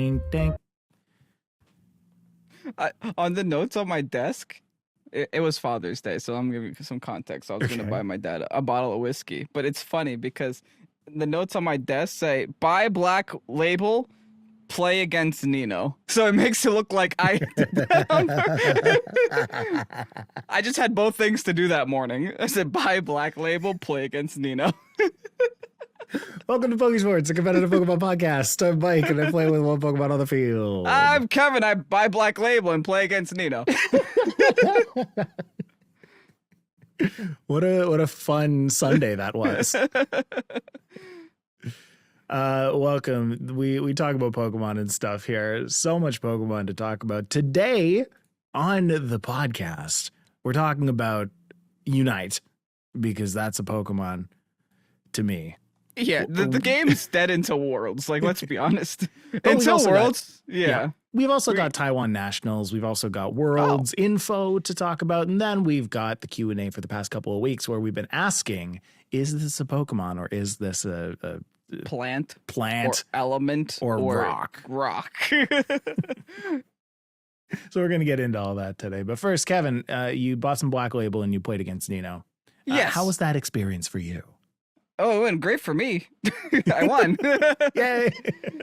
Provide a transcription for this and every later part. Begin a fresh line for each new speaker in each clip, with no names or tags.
Ding, ding.
On the notes on my desk, it was Father's Day, so I'm giving you some context. I was going to buy my dad a bottle of whiskey, but it's funny because the notes on my desk say, buy Black Label, play against Nino. So it makes it look like I did that I just had both things to do that morning. I said, buy Black Label, play against Nino.
Welcome to Pokésports, a competitive Pokemon podcast. I'm Mike, and I play with one Pokemon on the field.
I'm Kevin. I buy Black Label and play against Nino.
What a fun Sunday that was. Welcome. We talk about Pokemon and stuff here. So much Pokemon to talk about. Today on the podcast, we're talking about Unite, because that's a Pokemon to me.
Yeah, the game's dead into Worlds. Like, let's be honest.
But
until Worlds, yeah.
We've also got Taiwan Nationals. We've also got Worlds info to talk about. And then we've got the Q&A for the past couple of weeks where we've been asking, is this a Pokemon or is this a
plant
or
element
or rock? So we're going to get into all that today. But first, Kevin, you bought some Black Label and you played against Nino.
Yes.
How was that experience for you?
Oh, it went great for me. I won.
Yay.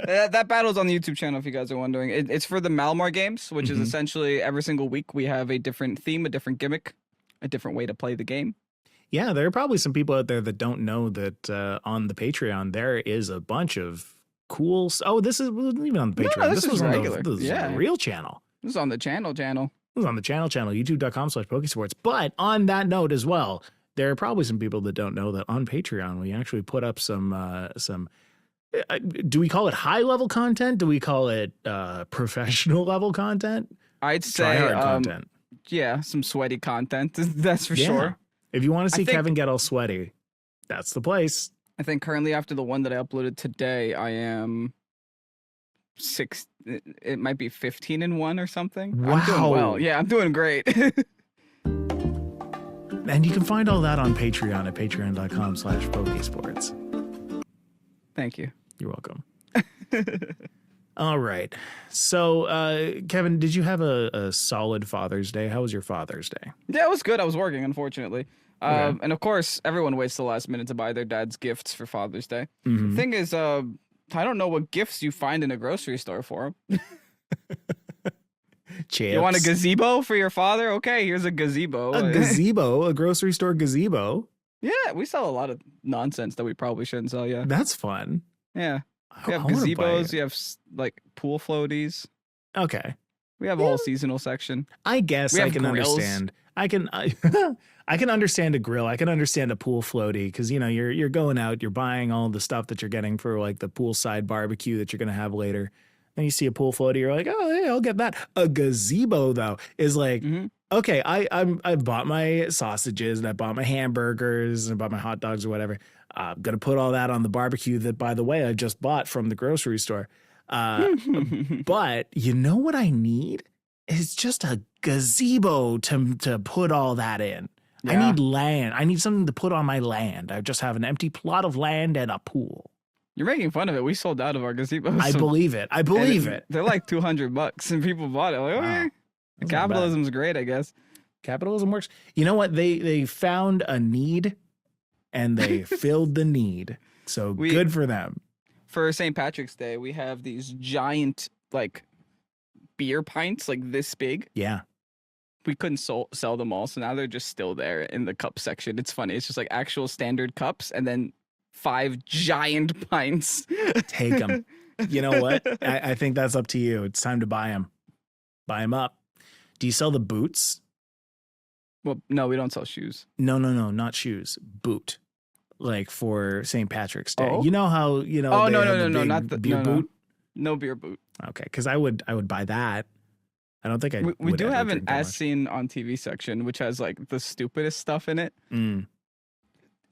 That battle's on the YouTube channel if you guys are wondering. It's for the Malamar games, which is essentially every single week we have a different theme, a different gimmick, a different way to play the game.
Yeah, there are probably some people out there that don't know that on the Patreon there is a bunch of cool. Oh, this wasn't even on the Patreon.
No, this was regular.
This was on the real channel.
This is on the channel.
This was on the channel, youtube.com/Pokésports. But on that note as well, there are probably some people that don't know that on Patreon we actually put up some. Do we call it high level content? Do we call it professional level content?
I'd say
content.
Yeah, some sweaty content. That's for sure.
If you want to see Kevin get all sweaty, that's the place.
I think currently after the one that I uploaded today, I am 6. It might be 15-1 or something.
Wow.
I'm doing well. Yeah, I'm doing great.
And you can find all that on Patreon at patreon.com/Pokésports.
Thank you.
You're welcome. All right. So, Kevin, did you have a solid Father's Day? How was your Father's Day?
Yeah, it was good. I was working, unfortunately.
Okay.
And of course, everyone waits the last minute to buy their dad's gifts for Father's Day. The thing is, I don't know what gifts you find in a grocery store for him.
Chips.
You want a gazebo for your father? Okay, here's a gazebo.
A gazebo, a grocery store gazebo.
Yeah, we sell a lot of nonsense that we probably shouldn't sell. Yeah,
that's fun.
Yeah, we have gazebos. You have like pool floaties.
Okay,
we have a whole seasonal section.
I guess I can understand. I can understand a grill. I can understand a pool floaty because you're going out, you're buying all the stuff that you're getting for like the poolside barbecue that you're gonna have later. Then you see a pool floaty, you're like, oh, yeah, I'll get that. A gazebo, though, is like, okay, I bought my sausages and I bought my hamburgers and I bought my hot dogs or whatever. I'm going to put all that on the barbecue that, by the way, I just bought from the grocery store. But you know what I need? It's just a gazebo to put all that in. Yeah. I need land. I need something to put on my land. I just have an empty plot of land and a pool.
You're making fun of it. We sold out of our gazebos.
I believe it.
They're like $200 and people bought it. Like, okay, wow. Capitalism's great, I guess.
Capitalism works. You know what? They found a need and they filled the need. So good for them.
For St. Patrick's Day, we have these giant like beer pints like this big.
Yeah.
We couldn't sell them all. So now they're just still there in the cup section. It's funny. It's just like actual standard cups and then 5 giant pints.
Take them. You know what? I think that's up to you. It's time to buy them. Buy them up. Do you sell the boots?
Well, no, we don't sell shoes.
No, not shoes. Boot. Like for St. Patrick's Day.
Oh?
You know how,
Oh, no, not the
beer boot?
No beer boot.
Okay, because I would buy that. I don't think
we do have an as seen on TV section, which has like the stupidest stuff in it.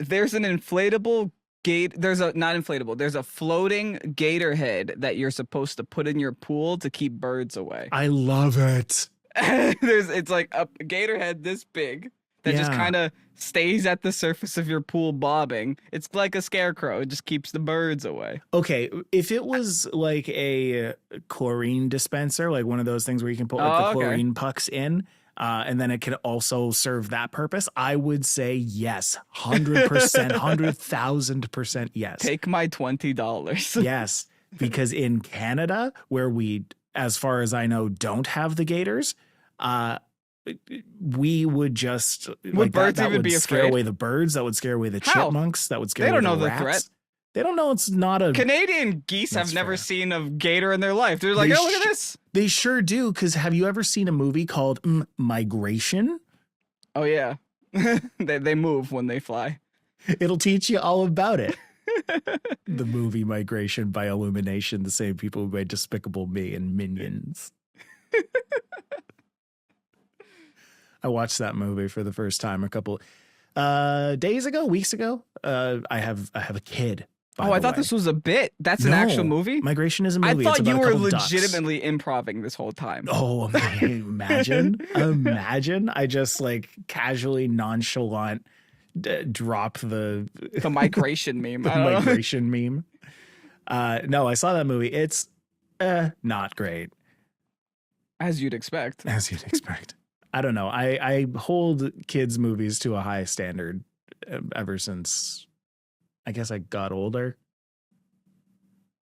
There's an inflatable there's a floating gator head that you're supposed to put in your pool to keep birds away.
I love it.
It's like a gator head this big that just
Yeah.
kind of stays at the surface of your pool bobbing. It's like a scarecrow. It just keeps the birds away.
Okay, if it was like a chlorine dispenser, like one of those things where you can put like the
Oh, okay.
chlorine pucks in, and then it can also serve that purpose, I would say yes, 100%, 100,000% yes.
Take my $20.
Yes, because in Canada, where we, as far as I know, don't have the gators, we would just
Would birds
that
even
would
be
scare
afraid?
away the birds. That would scare away the
How?
chipmunks. That would scare
They
away
don't know
the
the
rats.
threat.
They don't know it's not a.
Canadian geese
That's
have never
fair.
seen a gator in their life. They're like,
They
oh, look at this.
They sure do. Because have you ever seen a movie called Migration?
Oh, yeah. they move when they fly.
It'll teach you all about it. The movie Migration by Illumination, the same people who made Despicable Me and Minions. I watched that movie for the first time a couple weeks ago. I have a kid.
I thought this was a bit. That's an actual movie?
Migration is a movie.
I thought
it's
you
about
were
a couple ducks.
legitimately improving this whole time.
Oh, imagine. I just like casually nonchalant drop the
migration meme.
the migration meme. No, I saw that movie. It's not great.
As you'd expect.
As you'd expect. I don't know. I hold kids' movies to a high standard ever since I guess I got older.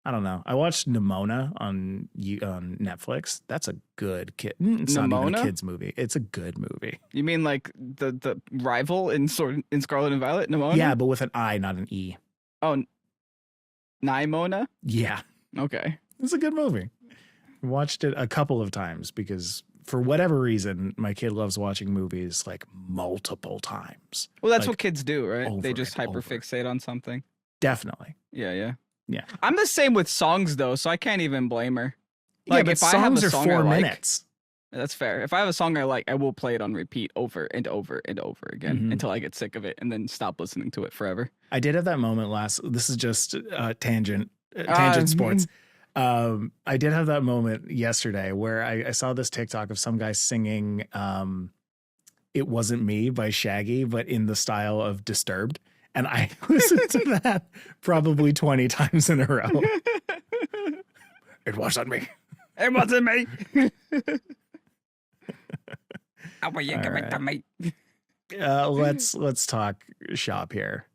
I don't know. I watched Nimona on Netflix. That's a good kid. It's not even a kid's movie. It's a good movie.
You mean like the rival in Scarlet and Violet, Nimona?
Yeah, but with an I, not an E.
Oh, Nimona?
Yeah.
Okay.
It's a good movie. Watched it a couple of times because for whatever reason, my kid loves watching movies like multiple times.
Well, that's
like,
what kids do, right? They just
over.
hyperfixate on something.
Definitely.
Yeah.
Yeah.
I'm the same with songs though, so I can't even blame her. Like
yeah,
if I have a song
are 4
I like,
minutes.
that's fair. If I have a song I like, I will play it on repeat over and over and over again until I get sick of it and then stop listening to it forever.
I did have that moment this is just tangent sports. I did have that moment yesterday where I saw this TikTok of some guy singing It Wasn't Me by Shaggy, but in the style of Disturbed. And I listened to that probably 20 times in a row. It wasn't me.
It wasn't me.
Let's talk shop here.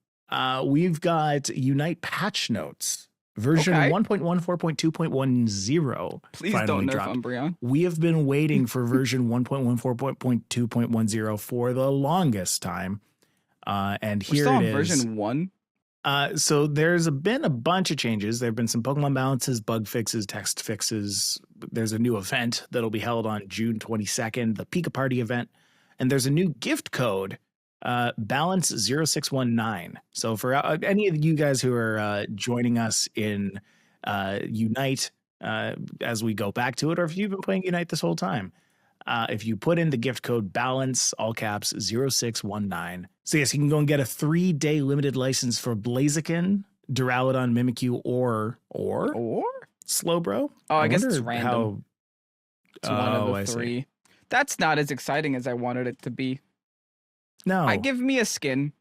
We've got Unite patch notes. Version 1.14.2.10.
Please don't nerf Umbreon.
We have been waiting for version 1.14.2.10 for the longest time. And here it is.
Version 1?
So there's been a bunch of changes. There have been some Pokemon balances, bug fixes, text fixes. There's a new event that'll be held on June 22nd, the Pika Party event. And there's a new gift code, Balance 0619. So for any of you guys who are joining us in Unite as we go back to it, or if you've been playing Unite this whole time, if you put in the gift code Balance, all caps, 0619. So yes, you can go and get a 3-day limited license for Blaziken, Duraludon, Mimikyu, or Slowbro.
Oh, I guess it's random. It's one of the
I
3.
see.
That's not as exciting as I wanted it to be.
No.
Give me a skin.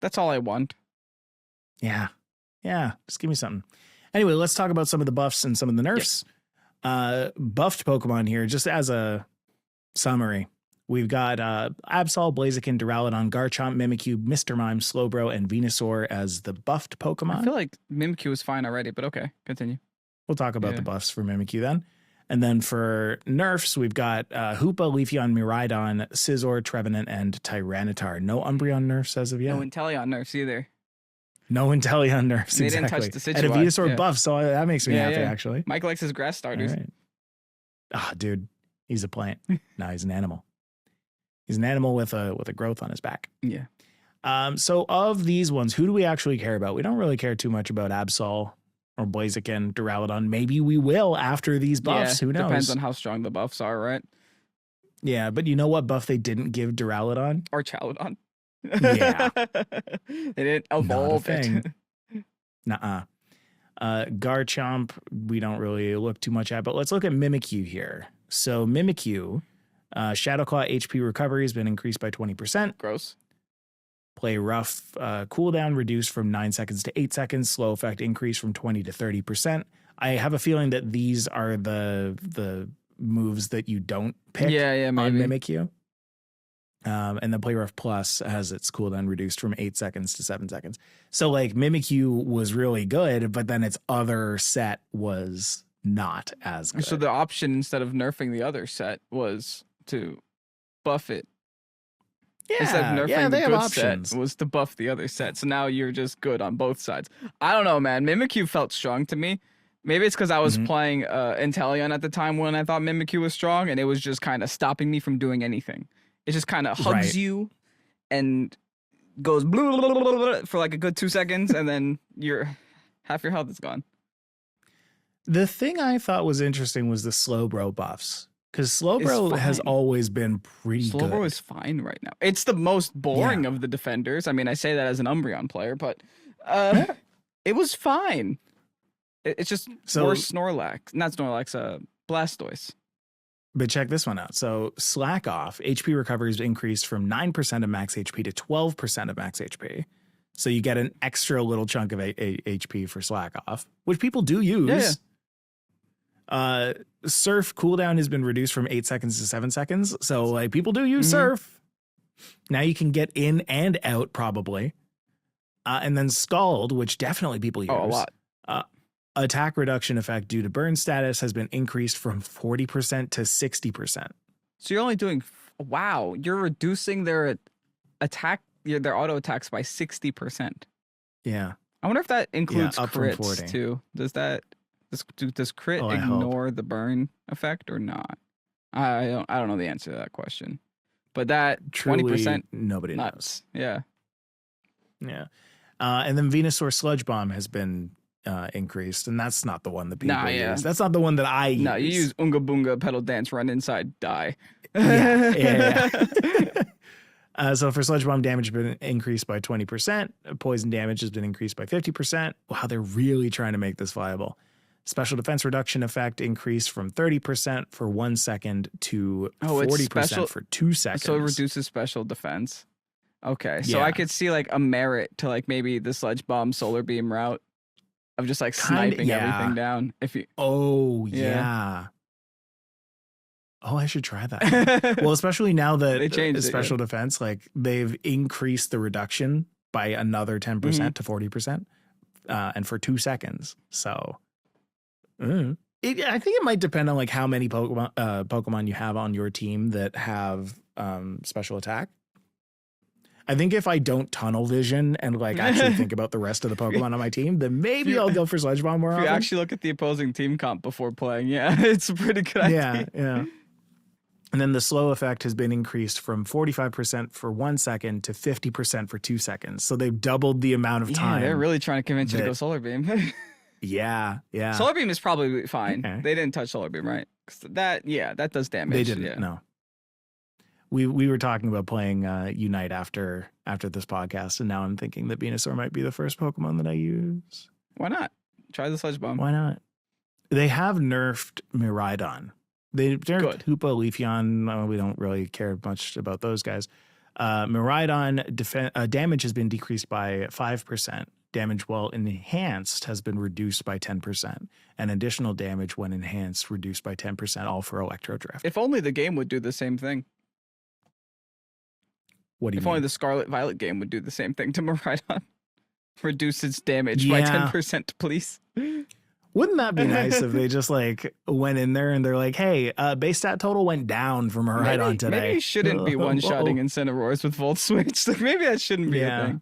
That's all I want.
Yeah. Just give me something. Anyway, let's talk about some of the buffs and some of the nerfs. Yes. Buffed Pokemon here, just as a summary. We've got Absol, Blaziken, Duraludon, Garchomp, Mimikyu, Mr. Mime, Slowbro, and Venusaur as the buffed Pokemon.
I feel like Mimikyu was fine already, but okay, continue.
We'll talk about the buffs for Mimikyu then. And then for nerfs, we've got Hoopa, Leafeon, Miraidon, Scizor, Trevenant, and Tyranitar. No Umbreon nerfs as of yet.
No Inteleon nerfs either.
No Inteleon nerfs,
they
exactly.
Didn't touch the Scizor.
And a Venusaur buff, so that makes me happy, actually.
Mike likes his grass starters.
Ah, dude, he's a plant. No, he's an animal. He's an animal with a growth on his back.
Yeah.
So of these ones, who do we actually care about? We don't really care too much about Absol or Blaziken, Duraludon. Maybe we will after these buffs. Who knows?
Depends on how strong the buffs are, right?
Yeah, but you know what buff they didn't give Duraludon?
Or Chaludon.
Yeah.
They didn't evolve it.
Nuh-uh. Garchomp, we don't really look too much at, but let's look at Mimikyu here. So Mimikyu, Shadowclaw HP recovery has been increased by 20%.
Gross.
Play rough cooldown reduced from 9 seconds to 8 seconds. Slow effect increased from 20 to 30%. I have a feeling that these are the moves that you don't pick
maybe.
on Mimikyu. And then Play Rough Plus has its cooldown reduced from 8 seconds to 7 seconds. So like Mimikyu was really good, but then its other set was not as good.
So the option instead of nerfing the other set was to buff it.
Yeah,
instead of nerfing
they
the
have
good
options.
set was to buff the other set. So now you're just good on both sides. I don't know, man. Mimikyu felt strong to me. Maybe it's because I was playing Inteleon at the time when I thought Mimikyu was strong, and it was just kind of stopping me from doing anything. It just kind of hugs you and goes for like a good 2 seconds, and then half your health is gone.
The thing I thought was interesting was the Slowbro buffs. Because Slowbro has always been pretty good.
Slowbro is fine right now. It's the most boring of the defenders. I mean, I say that as an Umbreon player, but it was fine. It's just worse Snorlax. Not Snorlax, Blastoise.
But check this one out. So Slack Off, HP recovery is increased from 9% of max HP to 12% of max HP. So you get an extra little chunk of HP for Slack Off, which people do use. Surf cooldown has been reduced from 8 seconds to 7 seconds. So like people do use Surf. Now you can get in and out probably. And then Scald, which definitely people use.
Oh, a lot.
Attack reduction effect due to burn status has been increased from 40% to 60%.
So you're only doing, wow, you're reducing their attack, their auto attacks by 60%.
Yeah.
I wonder if that includes
up from
crits
40.
too. Does crit ignore the burn effect or not? I don't know the answer to that question. But that 20%,
nobody
nuts.
knows.
Yeah.
Yeah. And then Venusaur Sludge Bomb has been increased, and that's not the one that people use. That's not the one that I use.
No, you use Unga Boonga, Pedal Dance, Run Inside, Die.
Yeah. So for Sludge Bomb, damage has been increased by 20%. Poison damage has been increased by 50%. Wow, they're really trying to make this viable. Special defense reduction effect increased from 30% for 1 second to 40% for 2 seconds.
So it reduces special defense. Okay, so I could see like a merit to like maybe the Sludge Bomb Solar Beam route of just like sniping everything down. If you Oh,
I should try that. Well, especially now that
they changed
special defense, like they've increased the reduction by another 10% to 40%, and for 2 seconds. So, I think it might depend on like how many Pokemon you have on your team that have special attack. I think if I don't tunnel vision and like actually think about the rest of the Pokemon on my team, then maybe I'll go for Sludge Bomb more often.
If you actually look at the opposing team comp before playing, it's a pretty good idea.
Yeah. And then the slow effect has been increased from 45% for 1 second to 50% for 2 seconds. So they've doubled the amount of time.
They're really trying to convince you to go Solar Beam.
Yeah.
Solar Beam is probably fine.
Okay.
They didn't touch Solar Beam, right? That does damage.
They didn't, no. We were talking about playing Unite after this podcast, and now I'm thinking that Venusaur might be the first Pokemon that I use.
Why not? Try the Sludge Bomb.
Why not? They have nerfed Miraidon. They nerfed Hoopa, Leafeon. We don't really care much about those guys. Miraidon damage has been decreased by 5%. Damage while enhanced has been reduced by 10%. And additional damage when enhanced reduced by 10%, all for Electro Drift.
If only the game would do the same thing.
What do you mean?
If only the Scarlet Violet game would do the same thing to Miraidon. Reduce its damage by 10%, please.
Wouldn't that be nice if they just like went in there and they're like, hey, base stat total went down from Miraidon today.
Maybe you shouldn't be one-shotting Incineroars with Volt Switch. Like maybe that shouldn't be a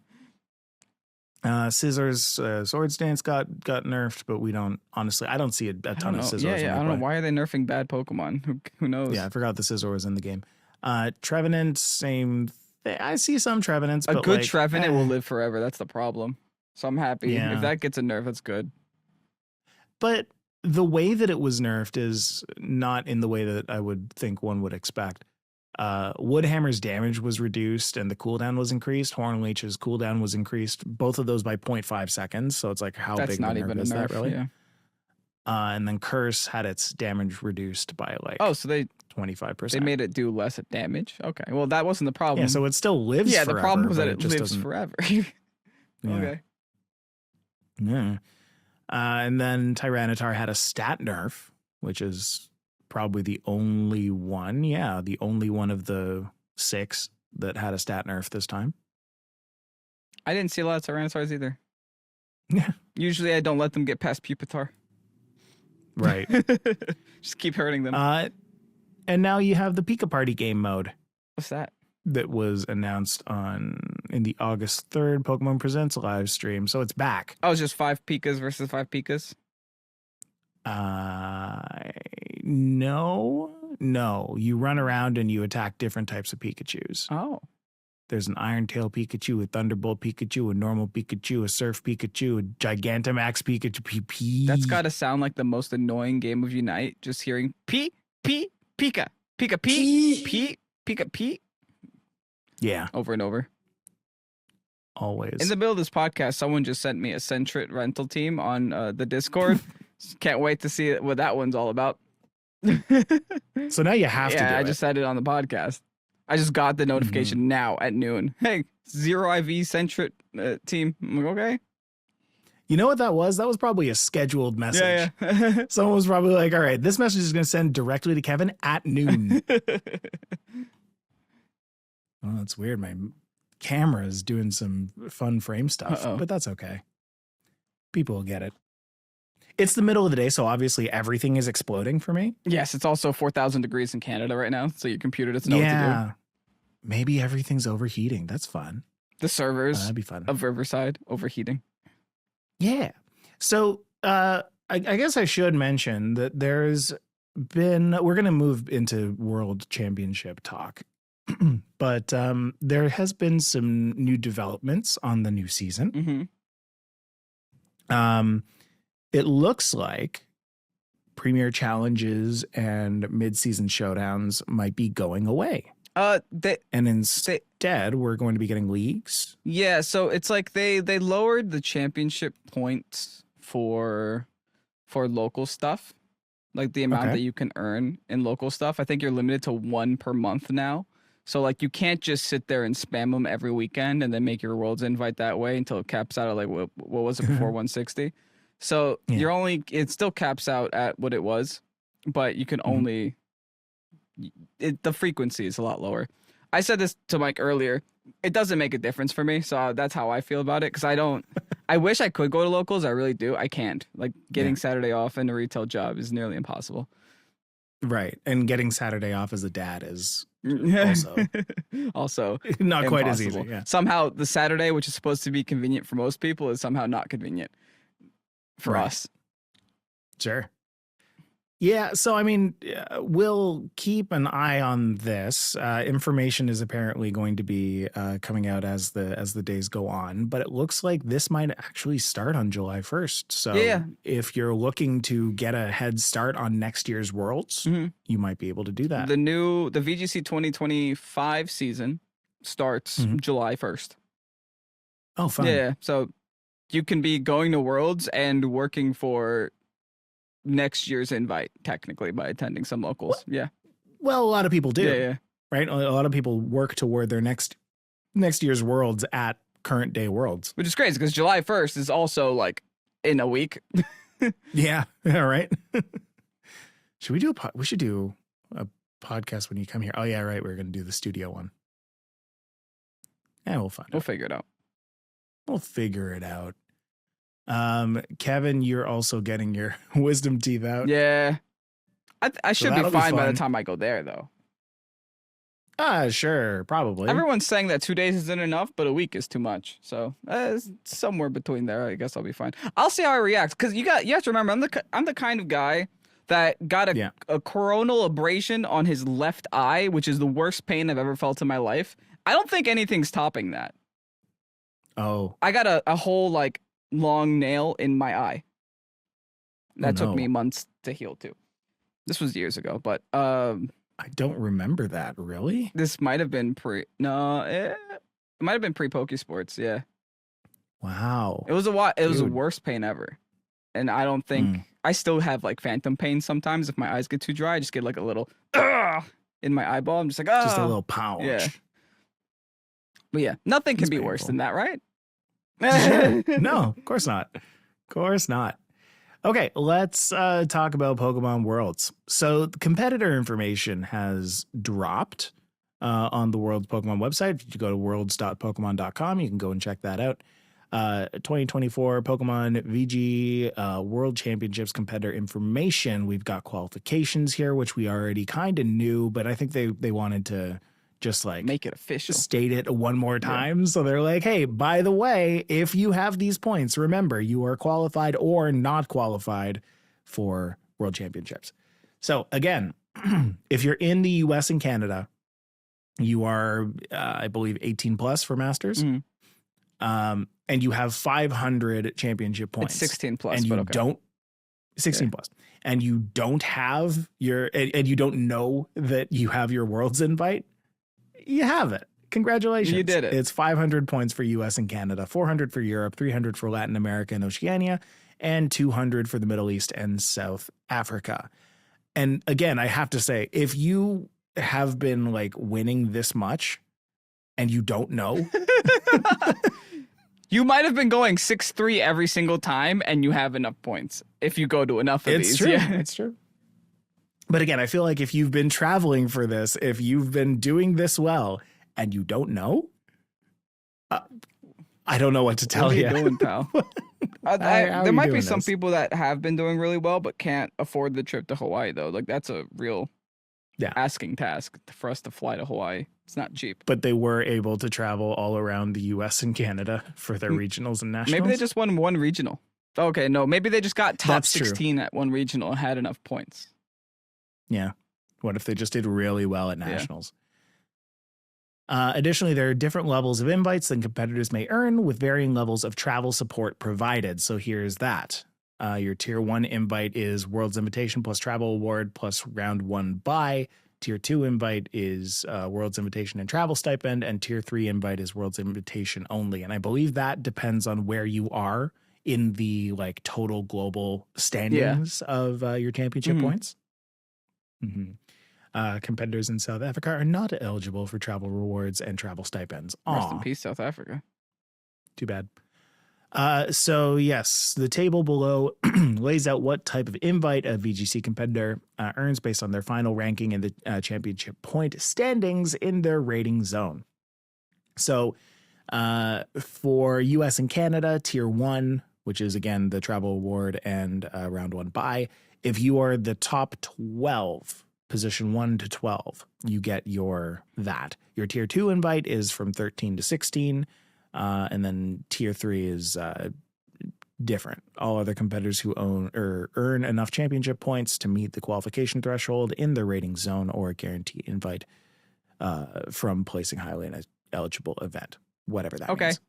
thing.
Scissors, Swords Dance got nerfed, but we don't, honestly, I don't see a ton of Scissors.
I don't know. Why are they nerfing bad Pokemon? Who knows?
Yeah, I forgot the Scissor was in the game. Trevenant, same thing. I see some Trevenants, but
a good Trevenant will live forever. That's the problem. So I'm happy.
Yeah.
If that gets a nerf, that's good.
But the way that it was nerfed is not in the way that I would think one would expect. Woodhammer's damage was reduced and the cooldown was increased. Hornleech's cooldown was increased. Both of those by 0.5 seconds. So it's like how
that's
big
not
of a
even
nerf is that really?
Yeah.
And then Curse had its damage reduced by like
so they
25%.
They made it do less damage. Okay. Well, that wasn't the problem.
Yeah, so it still lives forever.
Yeah, the problem was that it
just
lives
doesn't...
forever.
Yeah.
Okay.
Yeah. And then Tyranitar had a stat nerf, which is probably the only one. Yeah, the only one of the 6 that had a stat nerf this time.
I didn't see a lot of Tyrannosaurs either.
Yeah.
Usually I don't let them get past Pupitar.
Right.
Just keep hurting them.
And now you have the Pika Party game mode.
What's that?
That was announced in the August 3rd Pokemon Presents live stream. So it's back.
Oh, it's just 5 Pikas versus 5 Pikas?
No. You run around and you attack different types of Pikachus.
Oh.
There's an Iron Tail Pikachu, a Thunderbolt Pikachu, a normal Pikachu, a Surf Pikachu, a Gigantamax Pikachu. PP.
That's got to sound like the most annoying game of Unite. Just hearing Pika, Pika, Pika.
Yeah.
Over and over.
Always.
In the middle of this podcast, someone just sent me a Sentret rental team on the Discord. Can't wait to see what that one's all about.
So now you have to do it.
I just said it on the podcast. I just got the notification now at noon. Hey, 0 IV Sentret team. I'm like, okay.
You know what that was? That was probably a scheduled message.
Yeah.
Someone was probably like, all right, this message is going to send directly to Kevin at noon. Oh, that's weird. My camera is doing some fun frame stuff, but that's okay. People will get it. It's the middle of the day, so obviously everything is exploding for me.
Yes, it's also 4,000 degrees in Canada right now, so your computer doesn't know what to do.
Maybe everything's overheating. That's fun.
The servers
that'd be fun.
Of Riverside overheating.
Yeah. So I guess I should mention that we're going to move into World Championship talk. But there has been some new developments on the new season.
Mm-hmm.
It looks like Premier Challenges and mid-season showdowns might be going away. Instead, we're going to be getting leagues.
Yeah, so it's like they lowered the championship points for local stuff, like the amount that you can earn in local stuff. I think you're limited to 1 per month now. So like you can't just sit there and spam them every weekend and then make your Worlds invite that way until it caps out at like what was it before 160. So it still caps out at what it was, but you can only the frequency is a lot lower. I said this to Mike earlier. It doesn't make a difference for me, so that's how I feel about it. Because I wish I could go to locals. I really do. I can't. Like getting Saturday off in a retail job is nearly impossible.
Right, and getting Saturday off as a dad is
also
not
impossible.
Quite as easy. Yeah.
Somehow the Saturday, which is supposed to be convenient for most people, is somehow not convenient for us.
Sure. Yeah, so I mean, we'll keep an eye on this. Information is apparently going to be coming out as the days go on, but it looks like this might actually start on July 1st. So if you're looking to get a head start on next year's Worlds, you might be able to do that.
The VGC 2025 season starts July 1st.
Oh, fun.
Yeah, so you can be going to Worlds and working for next year's invite technically by attending some locals.
Well, a lot of people do.
Yeah.
Right? A lot of people work toward their next year's Worlds at current day Worlds.
Which is crazy because July 1st is also like in a week.
Yeah. All right. We should do a podcast when you come here. Oh yeah, right. We're going to do the studio one. Yeah, we'll
figure it out.
We'll figure it out. Kevin, you're also getting your wisdom teeth out.
Yeah. I should be fine by the time I go there, though.
Sure, probably.
Everyone's saying that 2 days isn't enough, but a week is too much. So somewhere between there, I guess I'll be fine. I'll see how I react because you have to remember I'm the kind of guy that got a coronal abrasion on his left eye, which is the worst pain I've ever felt in my life. I don't think anything's topping that.
Oh,
I got a whole like long nail in my eye. That took me months to heal too. This was years ago, but
I don't remember that, really.
This might have been it might have been pre Pokésports, yeah.
Wow.
It was the worst pain ever. And I don't think I still have like phantom pain sometimes if my eyes get too dry. I just get like a little in my eyeball. I'm just like,
Just a little pouch.
Yeah. But yeah, nothing can
It's
be worse
painful.
than that, right?
No, of course not. Of course not. Okay, let's talk about Pokemon Worlds. So the competitor information has dropped on the Worlds Pokemon website. If you go to worlds.pokemon.com, you can go and check that out. 2024 Pokemon VG World Championships competitor information. We've got qualifications here, which we already kind of knew, but I think they wanted to just like
make it official,
state it one more time. Yeah. So they're like, hey, by the way, if you have these points, remember you are qualified or not qualified for World Championships. So again, if you're in the US and Canada, you are, I believe, 18 plus for Masters. Mm-hmm. And you have 500 championship points.
It's 16 plus,
and you
but okay.
don't 16 plus, and you don't have your, and you don't know that you have your Worlds invite. You have it. Congratulations.
You did it.
It's 500 points for US and Canada, 400 for Europe, 300 for Latin America and Oceania, and 200 for the Middle East and South Africa. And again, I have to say, if you have been like winning this much and you don't know,
you might have been going 6-3 every single time and you have enough points if you go to enough of these.
True.
Yeah,
it's true. But again, I feel like if you've been traveling for this, if you've been doing this well and you don't know, I don't know what to tell you.
What are you doing, pal? There might be some people that have been doing really well but can't afford the trip to Hawaii, though. Like, that's a real asking task for us to fly to Hawaii. It's not cheap.
But they were able to travel all around the US and Canada for their regionals and nationals.
Maybe they just won one regional. Okay, no, maybe they just got top
That's
16
true.
At one regional and had enough points.
Yeah. What if they just did really well at nationals? Yeah. Additionally, there are different levels of invites than competitors may earn with varying levels of travel support provided. So here's that. Your tier 1 invite is World's Invitation plus Travel Award plus round 1 bye. Tier 2 invite is World's Invitation and Travel Stipend. And tier 3 invite is World's Invitation only. And I believe that depends on where you are in the like total global standings of your championship points. Mm-hmm. Competitors in South Africa are not eligible for travel rewards and travel stipends.
Rest in peace, South Africa.
Too bad. So yes, the table below lays out what type of invite a VGC competitor earns based on their final ranking in the championship point standings in their rating zone. So for US and Canada, tier 1, which is again the travel award and round 1 bye, if you are the top 12, position 1 to 12, you get your tier 2 invite is from 13 to 16. And then tier 3 is different. All other competitors who own or earn enough championship points to meet the qualification threshold in the rating zone or guarantee invite from placing highly in an eligible event, whatever that means.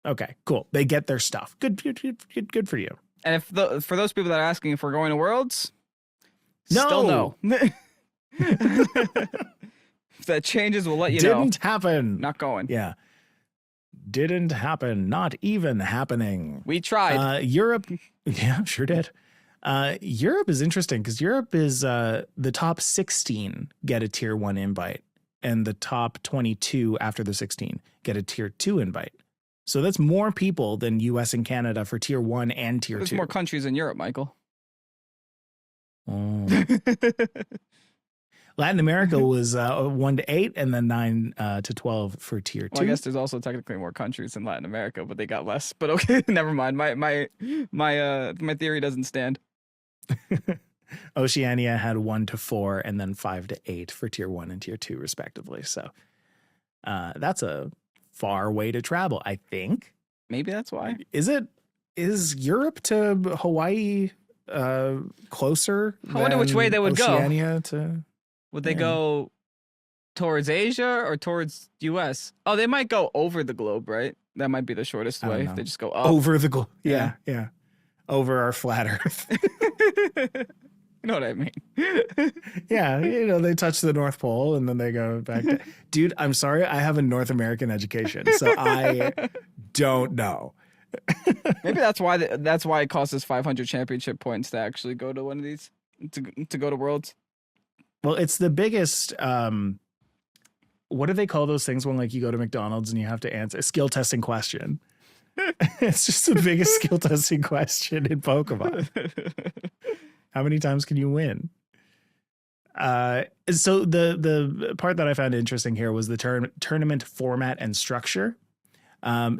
Okay, cool. They get their stuff. Good for you.
And for those people that are asking if we're going to Worlds,
no.
Still no. If that changes, we'll let you know.
Didn't happen.
Not going.
Yeah. Didn't happen. Not even happening.
We tried.
Europe. Yeah, sure did. Europe is interesting because Europe is the top 16 get a tier 1 invite and the top 22 after the 16 get a tier 2 invite. So that's more people than US and Canada for tier 1 and tier 2.
There's more countries in Europe, Michael.
Oh. Latin America was 1 to 8 and then 9 to 12 for tier 2.
Well, I guess there's also technically more countries in Latin America, but they got less. But okay, never mind. My theory doesn't stand.
Oceania had 1 to 4 and then 5 to 8 for tier 1 and tier 2 respectively. So that's a far way to travel, I think.
Maybe that's why.
Is Europe to Hawaii closer?
I wonder which way they would
Oceania
go. Would they go towards Asia or towards US? Oh, they might go over the globe, right? That might be the shortest way if they just go up.
Over the globe. Yeah. Over our flat earth.
You know what I mean?
Yeah, they touch the North Pole and then they go back to... Dude, I'm sorry, I have a North American education, so I don't know.
Maybe that's why it costs us 500 championship points to actually go to one of these to go to Worlds.
Well, it's the biggest. What do they call those things when like you go to McDonald's and you have to answer a skill testing question? It's just the biggest skill testing question in Pokemon. How many times can you win? So the part that I found interesting here was the tournament format and structure.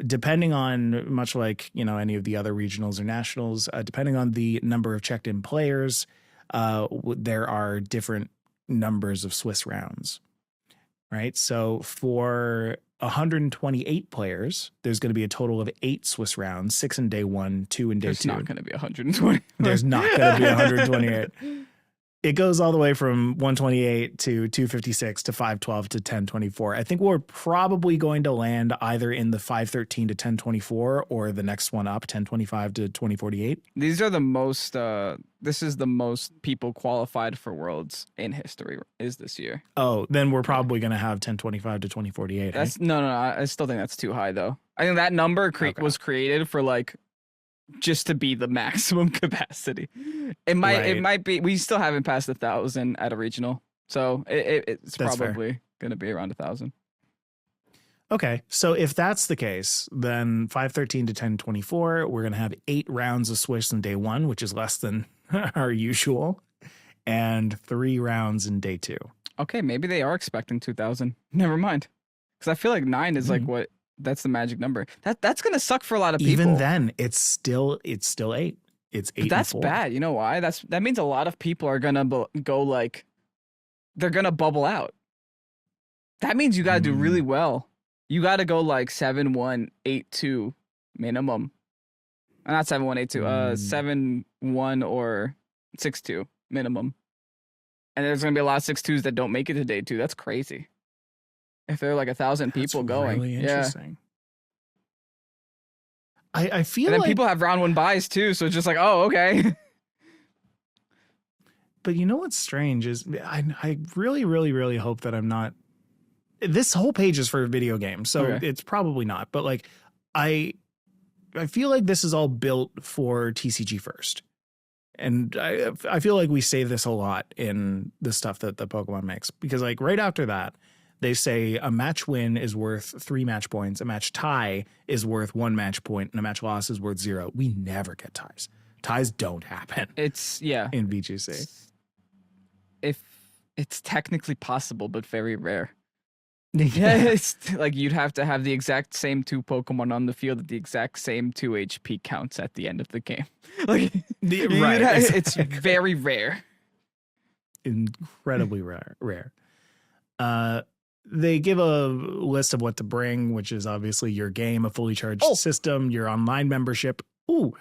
Depending on, much like, you know, any of the other regionals or nationals, depending on the number of checked in players, there are different numbers of Swiss rounds, right? So for 128 players, there's going to be a total of 8 Swiss rounds, 6 in day 1, 2 in day 2.
There's not going to be 120.
There's not going to be 128. It goes all the way from 128 to 256 to 512 to 1024. I think we're probably going to land either in the 513 to 1024 or the next one up, 1025 to 2048.
These are the most, this is the most people qualified for Worlds in history is this year.
Oh, then we're probably going to have 1025 to 2048.
That's no, I still think that's too high though. I think that number was created for like, just to be the maximum capacity. It might be, we still haven't passed 1,000 at a regional. So it's that's probably going to be around 1,000.
Okay. So if that's the case, then 513 to 1024, we're going to have 8 rounds of Swiss in day 1, which is less than our usual, and 3 rounds in day 2.
Okay. Maybe they are expecting 2,000. Never mind. Because I feel like 9 is like what, that's the magic number. That's gonna suck for a lot of people.
Even then, it's still 8. It's 8.
But that's bad. You know why? That means a lot of people are gonna go like, they're gonna bubble out. That means you gotta do really well. You gotta go like 7-1-8-2 minimum. Not 7-1-8-2. 7-1 or 6-2 minimum. And there's gonna be a lot of 6-2s that don't make it to day 2. That's crazy. If there are like 1,000 people going,
really interesting.
Yeah.
I feel
and then
like
people have round 1 buys too, so it's just like, oh, okay.
But you know what's strange is I really, really, really hope that I'm not. This whole page is for video games, so it's probably not. But like, I feel like this is all built for TCG first, and I feel like we say this a lot in the stuff that the Pokemon makes, because like right after that, they say a match win is worth 3 match points, a match tie is worth 1 match point, and a match loss is worth 0. We never get ties. Ties don't happen.
It's
in VGC.
If it's technically possible, but very rare. Yeah, it's like you'd have to have the exact same 2 Pokemon on the field at the exact same 2 HP counts at the end of the game. Like, it's very rare.
Incredibly rare. They give a list of what to bring, which is obviously your game, a fully charged system, your online membership. Ooh,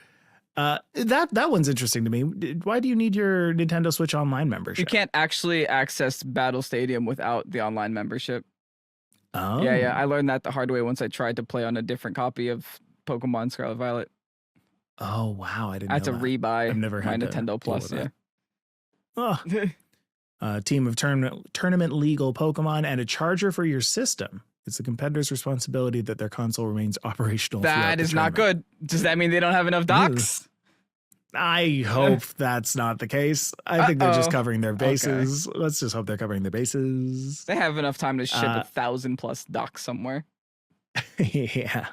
that one's interesting to me. Why do you need your Nintendo Switch online membership?
You can't actually access Battle Stadium without the online membership.
Oh.
Yeah. I learned that the hard way once I tried to play on a different copy of Pokemon Scarlet Violet.
Oh, wow. I
had to rebuy
I've never had
my Nintendo Plus. Yeah.
Oh. A team of tournament legal Pokemon and a charger for your system. It's the competitor's responsibility that their console remains operational.
That is not good. Does that mean they don't have enough docks?
I hope that's not the case. I think they're just covering their bases. Okay. Let's just hope they're covering their bases.
They have enough time to ship 1,000+ docks somewhere.
Yeah.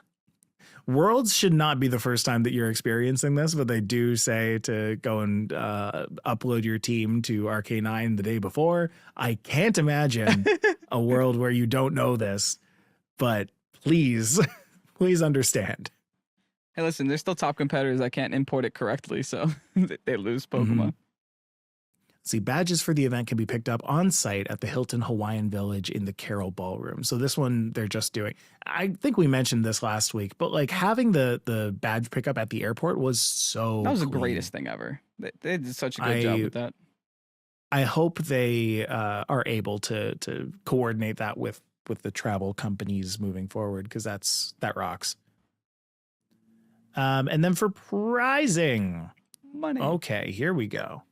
Worlds should not be the first time that you're experiencing this, but they do say to go and upload your team to RK9 the day before. I can't imagine a world where you don't know this, but please understand.
Hey, listen, there's still top competitors that can't import it correctly, so they lose Pokemon.
See, badges for the event can be picked up on site at the Hilton Hawaiian Village in the Carroll Ballroom. So this one they're just doing. I think we mentioned this last week, but like having the badge pickup at the airport was so
That was
clean.
The greatest thing ever. They did such a good job with that.
I hope they are able to coordinate that with the travel companies moving forward, because that rocks. And then for prizing.
Money.
Okay, here we go.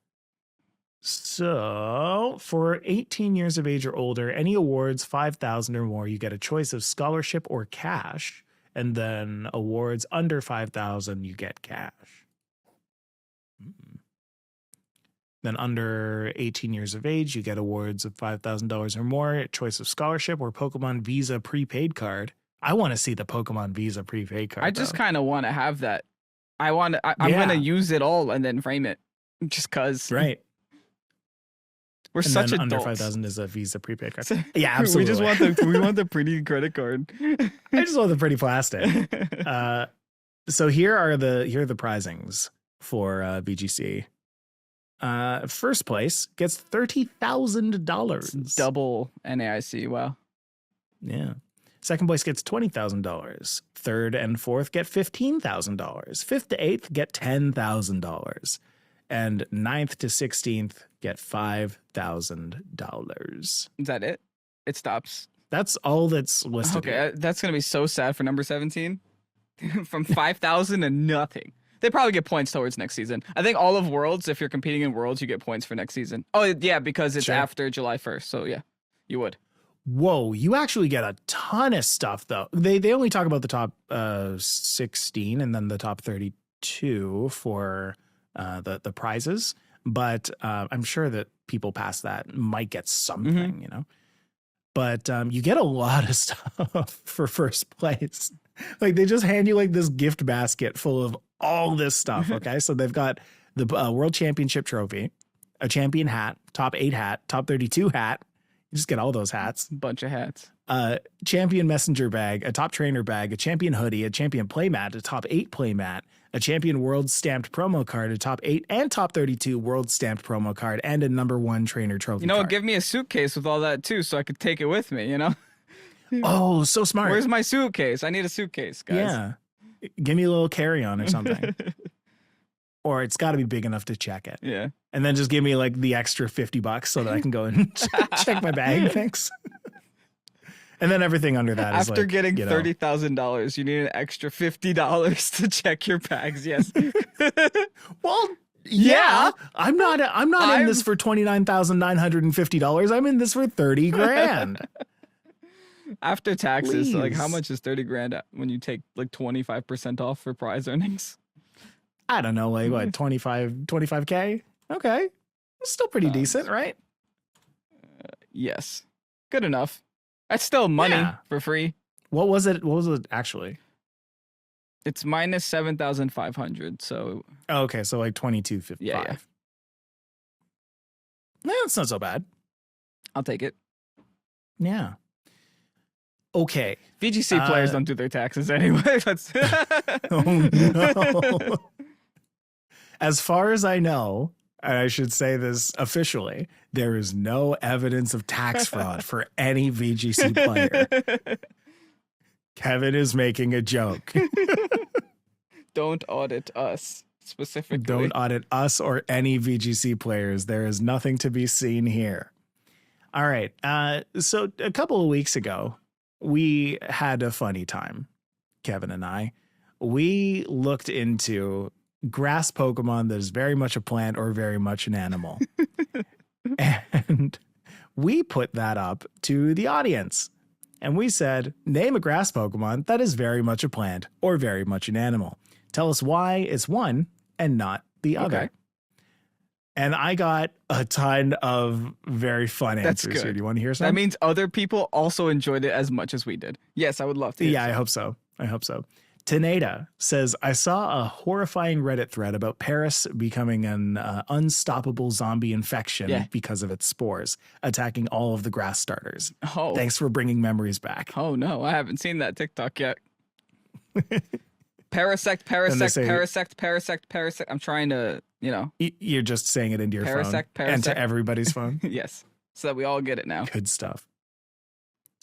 So, for 18 years of age or older, any awards 5,000 or more, you get a choice of scholarship or cash. And then awards under 5,000, you get cash. Then under 18 years of age, you get awards of $5,000 or more, choice of scholarship, or Pokemon Visa prepaid card. I want to see the Pokemon Visa prepaid card.
I just kind of want to have that. I'm going to use it all and then frame it just because.
Right.
We're
and
such
then
adults.
Under 5,000 is a Visa prepaid card. Yeah, absolutely.
We want the pretty credit card.
I just want the pretty plastic. So here are the prizings for VGC. First place gets $30,000.
Double NAIC. Wow.
Yeah. Second place gets $20,000. Third and fourth get $15,000. Fifth to eighth get $10,000. And 9th to 16th get $5,000.
Is that it? It stops.
That's all that's listed.
Okay,
here.
that's gonna be so sad for number 17. From 5,000 to nothing. They probably get points towards next season. I think all of Worlds, if you're competing in Worlds, you get points for next season. Oh yeah, because it's after July 1st. So yeah, you would.
Whoa, you actually get a ton of stuff though. They only talk about the top 16 and then the top 32 for the prizes, but I'm sure that people past that might get something, you know. But you get a lot of stuff for first place. Like they just hand you like this gift basket full of all this stuff. Okay, so they've got the World Championship trophy, a champion hat, top 8 hat, top 32 hat. You just get all those hats.
Bunch of hats.
Champion messenger bag, a top trainer bag, a champion hoodie, a champion playmat, a top 8 playmat, a champion world stamped promo card, a top 8 and top 32 world stamped promo card, and a number 1 trainer trophy card.
Give me a suitcase with all that too, so I could take it with me,
Oh, so smart.
Where's my suitcase? I need a suitcase, guys.
Yeah. Give me a little carry-on or something. Or it's got to be big enough to check it.
Yeah.
And then just give me like the extra $50 so that I can go and check my bag. Thanks. And then everything under that is
after
like,
getting $30,000, you need an extra $50 to check your bags. Yes.
Well, yeah. I'm not in this for $29,950. I'm in this for $30,000.
After taxes,
Please.
like how much is $30,000 when you take like 25% off for prize earnings?
I don't know, like what, 25K? Okay. Still pretty decent, right?
Yes. Good enough. That's still money for free.
What was it actually?
It's minus 7,500. So
okay, so like 22.55.
Yeah.
That's not so bad.
I'll take it.
Yeah. Okay.
VGC players don't do their taxes anyway. That's
oh no. As far as I know, and I should say this officially, there is no evidence of tax fraud for any VGC player. Kevin is making a joke.
Don't audit us specifically.
Don't audit us or any VGC players. There is nothing to be seen here. All right. So a couple of weeks ago, we had a funny time, Kevin and I. We looked into grass Pokemon that is very much a plant or very much an animal. And we put that up to the audience. And we said, name a grass Pokemon that is very much a plant or very much an animal. Tell us why it's one and not the other.
Okay.
And I got a ton of very fun answers here. Do you want to hear some?
That means other people also enjoyed it as much as we did. Yes, I would love to.
Yeah, I hope so. Taneda says, I saw a horrifying Reddit thread about Paris becoming an unstoppable zombie infection because of its spores, attacking all of the grass starters.
Oh.
Thanks for bringing memories back.
Oh, no, I haven't seen that TikTok yet. Parasect. I'm trying to,
You're just saying it into your phone and to everybody's phone?
Yes, so that we all get it now.
Good stuff.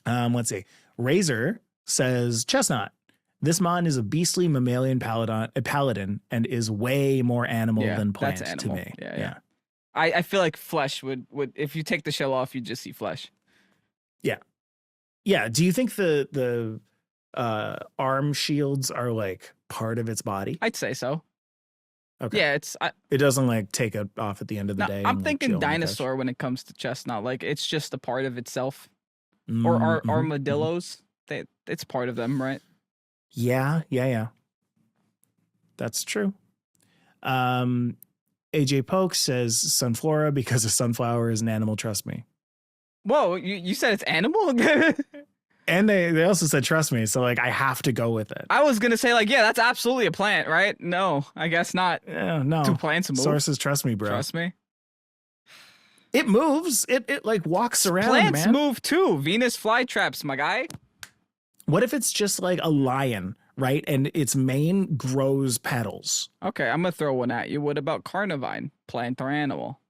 Let's see. Razor says, Chestnut. This mon is a beastly mammalian paladin and is way more animal than plant to me.
Yeah. I feel like flesh would if you take the shell off, you just see flesh.
Yeah. Yeah. Do you think the arm shields are like part of its body?
I'd say so.
Okay.
Yeah,
it doesn't like take it off at the end of the day.
I'm thinking dinosaur when it comes to Chestnut. Like it's just a part of itself. Or armadillos. It's part of them, right?
Yeah. That's true. AJ Polk says sunflora because a sunflower is an animal. Trust me.
Whoa, you said it's animal?
And they also said trust me, so like I have to go with it.
I was gonna say like, yeah, that's absolutely a plant, right? No, I guess not.
No.
Do plants move?
Sources trust me, bro.
Trust me.
It moves. It like walks around,
Plants
man.
move too. Venus flytraps, my guy.
What if it's just like a lion, right? And its mane grows petals.
Okay, I'm gonna throw one at you. What about carnivine? Plant or animal?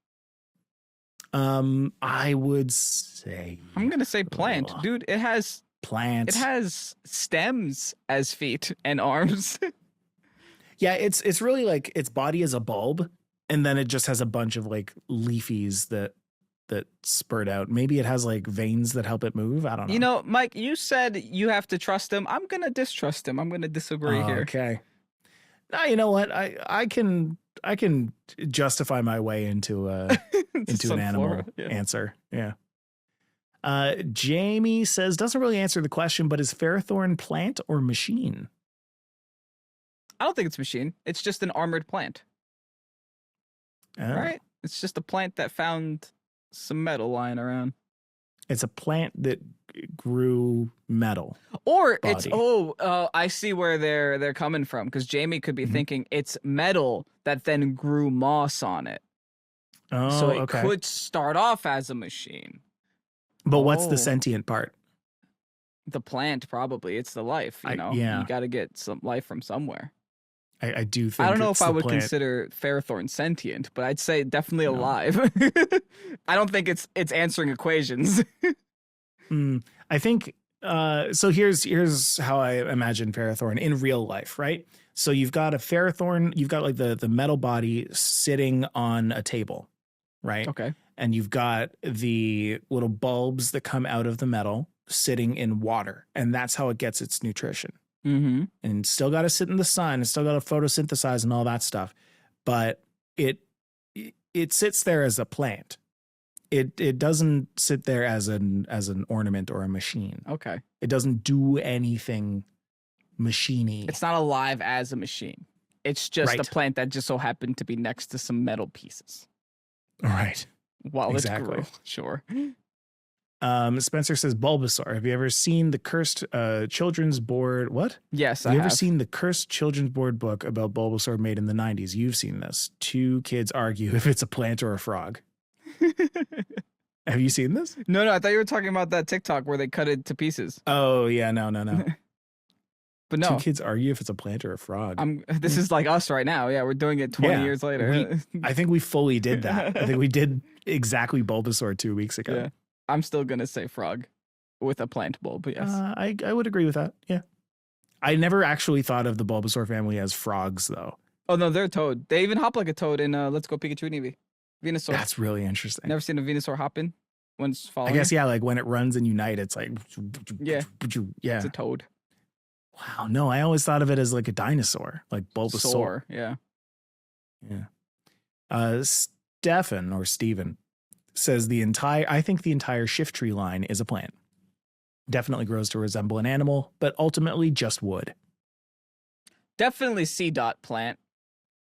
I would say
I'm gonna say plant. Dude, it has
plant.
It has stems as feet and arms.
Yeah, it's really like its body is a bulb, and then it just has a bunch of like leafies that spurt out. Maybe it has like veins that help it move. I don't know.
You know, Mike, you said you have to trust him. I'm gonna distrust him. I'm gonna disagree here.
Okay. Now you know what? I can justify my way into into an animal answer. Yeah. Jamie says doesn't really answer the question, but is Ferrothorn plant or machine?
I don't think it's machine. It's just an armored plant. Right? It's just a plant that found some metal lying around.
It's a plant that grew metal.
Or body. It's I see where they're coming from, because Jamie could be thinking it's metal that then grew moss on it.
Oh,
so it could start off as a machine.
But what's the sentient part?
The plant, probably. It's the life, you know?
Yeah.
You got to get some life from somewhere.
I do think
I don't know if I would
plant.
consider Ferrothorn sentient, but I'd say definitely alive. I don't think it's answering equations.
I think so here's how I imagine Ferrothorn in real life, right? So you've got a Ferrothorn, you've got like the metal body sitting on a table, right?
Okay.
And you've got the little bulbs that come out of the metal sitting in water, and that's how it gets its nutrition.
Mm-hmm.
And still got to sit in the sun, and still got to photosynthesize and all that stuff, but it sits there as a plant. It doesn't sit there as an ornament or a machine.
Okay.
It doesn't do anything machiney.
It's not alive as a machine. It's just a plant that just so happened to be next to some metal pieces.
Right.
While it grew. Sure.
Spencer says Bulbasaur. Have you ever seen the cursed children's board? What?
Yes,
have you ever seen the cursed children's board book about Bulbasaur made in the 90s? You've seen this. Two kids argue if it's a plant or a frog. Have you seen this?
No, I thought you were talking about that TikTok where they cut it to pieces.
Oh, yeah, no.
But no.
Two kids argue if it's a plant or a frog.
This is like us right now. Yeah, we're doing it 20 years later.
I think we fully did that. I think we did exactly Bulbasaur 2 weeks ago.
Yeah. I'm still going to say frog with a plant bulb, yes.
I would agree with that, yeah. I never actually thought of the Bulbasaur family as frogs, though.
Oh, no, they're a toad. They even hop like a toad in Let's Go Pikachu and Eevee. Venusaur.
That's really interesting.
Never seen a Venusaur hopping when it's following?
I guess, yeah, like when it runs and unite, it's like...
Yeah.
Yeah.
It's a toad.
Wow, no, I always thought of it as like a dinosaur, like Bulbasaur.
Yeah.
Stefan or Steven says I think the entire shift tree line is a plant. Definitely grows to resemble an animal, but ultimately just wood.
Definitely C-dot plant,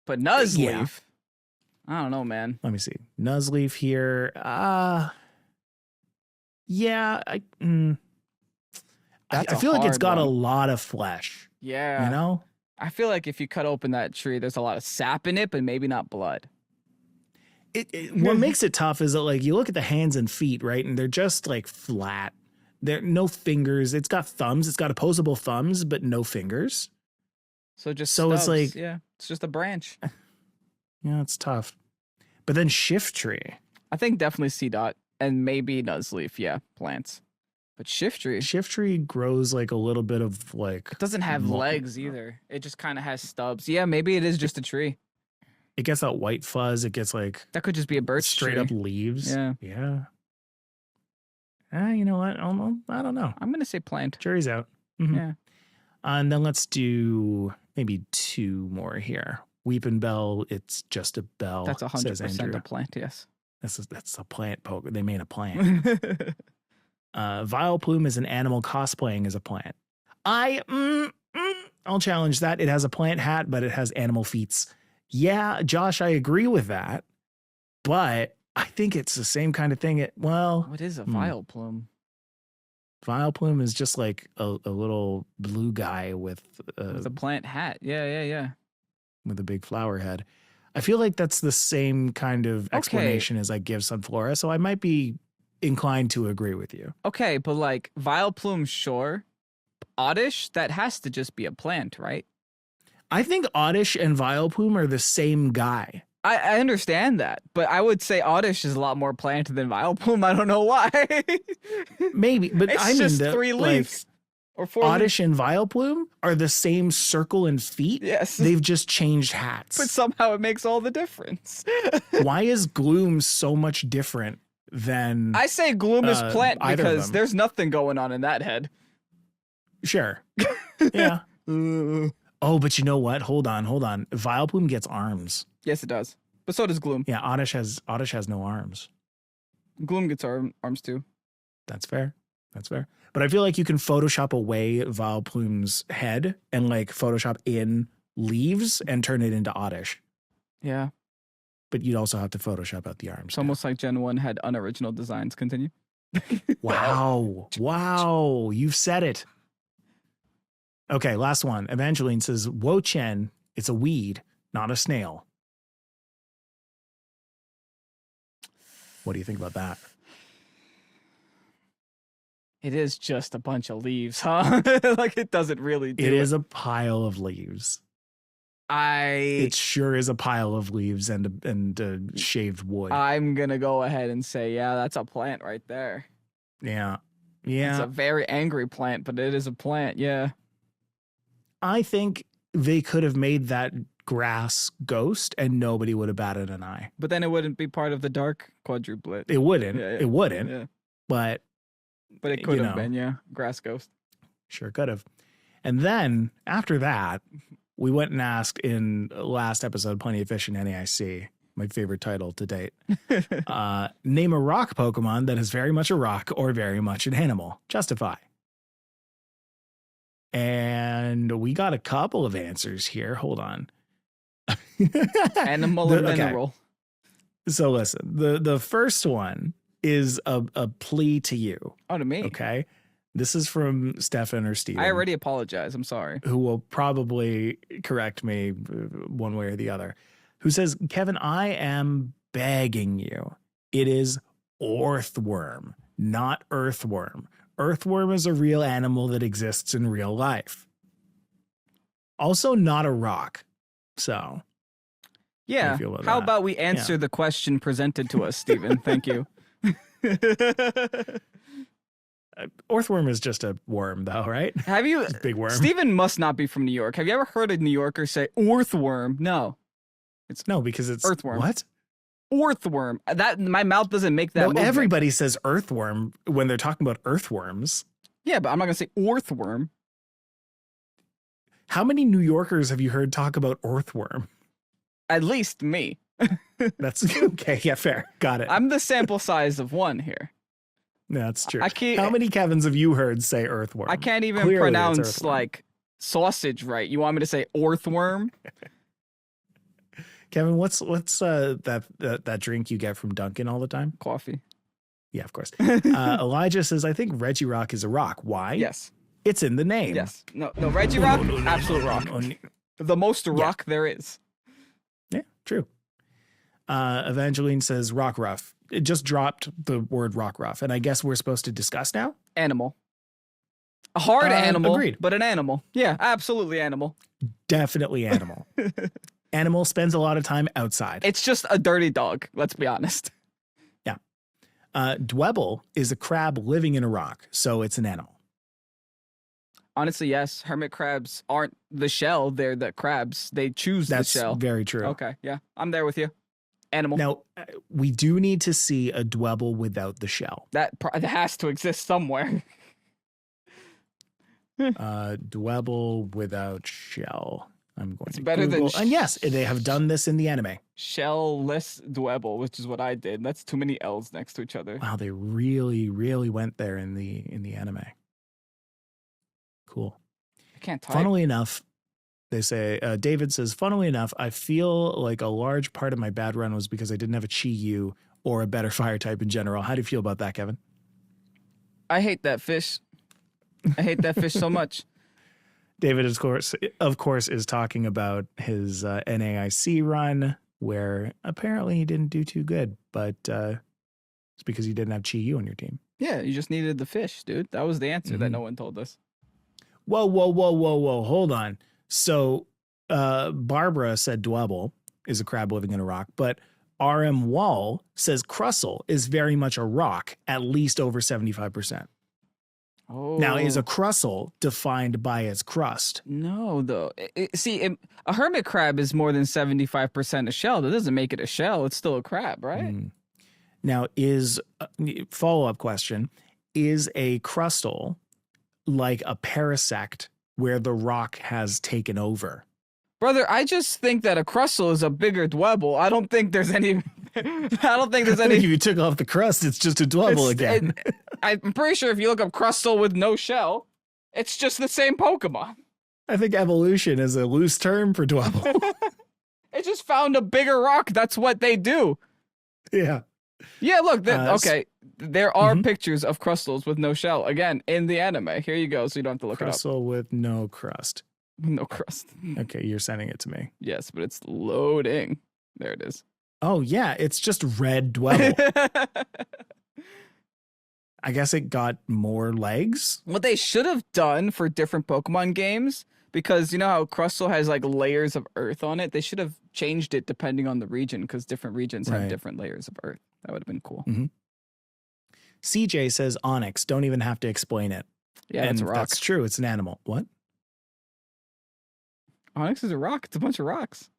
but Nuzleaf. I don't know, man.
Let me see. Nuzleaf here. Yeah, I feel like it's got a lot of flesh.
Yeah.
You know?
I feel like if you cut open that tree, there's a lot of sap in it, but maybe not blood.
What makes it tough is that, like, you look at the hands and feet, right? And they're just like flat. There no fingers. It's got thumbs. It's got opposable thumbs, but no fingers.
So stubs.
It's like,
yeah, it's just a branch.
Yeah, it's tough. But then shift tree.
I think definitely C-dot and maybe Nuzleaf. Yeah, plants. But shift tree
grows like a little bit of like.
It doesn't have legs either. It just kind of has stubs. Yeah, maybe it is just a tree.
It gets that white fuzz. It gets like
that could just be a birch
straight
tree.
Up leaves.
Yeah.
You know what? I don't know.
I'm gonna say plant.
Jury's out.
Mm-hmm. Yeah.
And then let's do maybe two more here. Weeping Bell. It's just a bell.
That's 100% a plant. Yes.
That's a plant poke. They made a plant. Vileplume is an animal cosplaying as a plant. I'll challenge that. It has a plant hat, but it has animal feet. Yeah, Josh, I agree with that. But I think it's the same kind of thing.
What is a Vileplume?
Vileplume is just like a little blue guy with
a plant hat. Yeah.
With a big flower head. I feel like that's the same kind of explanation as I give Sunflora, so I might be inclined to agree with you.
Okay, but like Vileplume, sure. Oddish, that has to just be a plant, right?
I think Oddish and Vileplume are the same guy.
I understand that, but I would say Oddish is a lot more plant than Vileplume. I don't know why.
Maybe, but
it's
I mean
just 3 leaves. Or 4
Oddish
leaves.
and Vileplume are the same circle and feet.
Yes.
They've just changed hats.
But somehow it makes all the difference.
Why is Gloom so much different than
I say Gloom is plant because there's nothing going on in that head.
Sure. Yeah. Oh, but you know what? Hold on. Vileplume gets arms.
Yes, it does. But so does Gloom.
Yeah, Oddish has no arms.
Gloom gets arms too.
That's fair. But I feel like you can Photoshop away Vileplume's head and like Photoshop in leaves and turn it into Oddish.
Yeah.
But you'd also have to Photoshop out the arms.
It's almost like Gen 1 had unoriginal designs. Continue.
Wow. You've said it. Okay, last one. Evangeline says, Wo Chen, it's a weed, not a snail. What do you think about that?
It is just a bunch of leaves, huh? Like it doesn't really do it.
It is a pile of leaves. It sure is a pile of leaves and shaved wood.
I'm going to go ahead and say, yeah, that's a plant right there.
Yeah.
It's a very angry plant, but it is a plant, yeah.
I think they could have made that grass ghost and nobody would have batted an eye.
But then it wouldn't be part of the dark quadruplet.
It wouldn't.
Yeah.
It wouldn't.
Yeah.
But
it could have been, yeah. Grass ghost.
Sure could have. And then after that, we went and asked in last episode, Plenty of Fish in NAIC, my favorite title to date. Name a rock Pokemon that is very much a rock or very much an animal. Justify. And we got a couple of answers here. Hold on.
Animal or mineral.
Okay. So listen, the first one is a plea to you.
Oh, to me.
Okay. This is from Stefan or Steven.
I already apologize. I'm sorry.
Who will probably correct me one way or the other. Who says, Kevin, I am begging you. It is Orthworm, not Earthworm. Earthworm is a real animal that exists in real life. Also not a rock. So.
Yeah. How about we answer the question presented to us, Steven? Thank you.
Orthworm is just a worm, though, right?
Have you?
Big worm.
Steven must not be from New York. Have you ever heard a New Yorker say Orthworm? No.
No, because it's
Earthworm.
What?
Orthworm. That my mouth doesn't make that.
No, everybody says earthworm when they're talking about earthworms.
Yeah, but I'm not gonna say Orthworm.
How many New Yorkers have you heard talk about Orthworm?
At least me.
That's okay. Yeah, fair. Got it.
I'm the sample size of one here.
That's true.
I can't,
How many Kevins have you heard say earthworm?
I can't even pronounce like sausage right. You want me to say Orthworm?
Kevin, what's that drink you get from Dunkin' all the time?
Coffee.
Yeah, of course. Elijah says, I think Reggie Rock is a rock. Why?
Yes.
It's in the name.
Yes. No, Reggie Rock, absolute rock. The most rock there is.
Yeah, true. Evangeline says rock rough. It just dropped the word rock rough. And I guess we're supposed to discuss now?
Animal. A hard animal,
agreed.
But an animal. Yeah, absolutely animal.
Definitely animal. Animal spends a lot of time outside.
It's just a dirty dog, let's be honest.
Yeah. Dwebble is a crab living in a rock, so it's an animal.
Honestly, yes. Hermit crabs aren't the shell, they're the crabs. They choose the shell.
That's very true.
Okay, yeah. I'm there with you. Animal.
Now, we do need to see a Dwebble without the shell.
That has to exist somewhere.
Dwebble without shell. I'm going to
better
Google.
than
and yes, they have done this in the anime.
Shell-less Dwebble, which is what I did. That's too many L's next to each other.
Wow, they really, really went there in the anime. Cool.
I can't type.
Funnily enough, They say, David says, funnily enough, I feel like a large part of my bad run was because I didn't have a Chi Yu or a better fire type in general. How do you feel about that, Kevin?
I hate that fish. I hate that fish so much.
David, of course, is talking about his NAIC run, where apparently he didn't do too good, but it's because you didn't have Chi Yu on your team.
Yeah, you just needed the fish, dude. That was the answer that no one told us.
Whoa. Hold on. So Barbara said Dwebble is a crab living in a rock, but RM Wall says Crustle is very much a rock, at least over 75%.
Oh.
Now, is a Crustle defined by its crust?
No, though. A hermit crab is more than 75% a shell. That doesn't make it a shell. It's still a crab, right?
Now, follow-up question, is a Crustle like a parasect where the rock has taken over?
Brother, I just think that a Crustle is a bigger Dwebble. I don't think there's any... I think if
you took off the crust, it's just a Dwebble again.
I'm pretty sure if you look up Crustle with no shell, it's just the same Pokemon.
I think evolution is a loose term for Dwebble.
It just found a bigger rock. That's what they do.
Yeah.
Yeah, look. Okay, there are pictures of Crustles with no shell. Again, in the anime. Here you go, so you don't have to look it up.
Crustle with no crust.
No crust.
Okay, you're sending it to me.
Yes, but it's loading. There it is.
Oh, yeah, it's just red Dwebble. I guess it got more legs.
What they should have done for different Pokemon games, because you know how Crustle has like layers of earth on it, they should have changed it depending on the region, because different regions have different layers of earth. That would have been cool.
CJ says Onyx, don't even have to explain it.
Yeah, and it's a rock.
That's true, it's an animal. What?
Onyx is a rock. It's a bunch of rocks.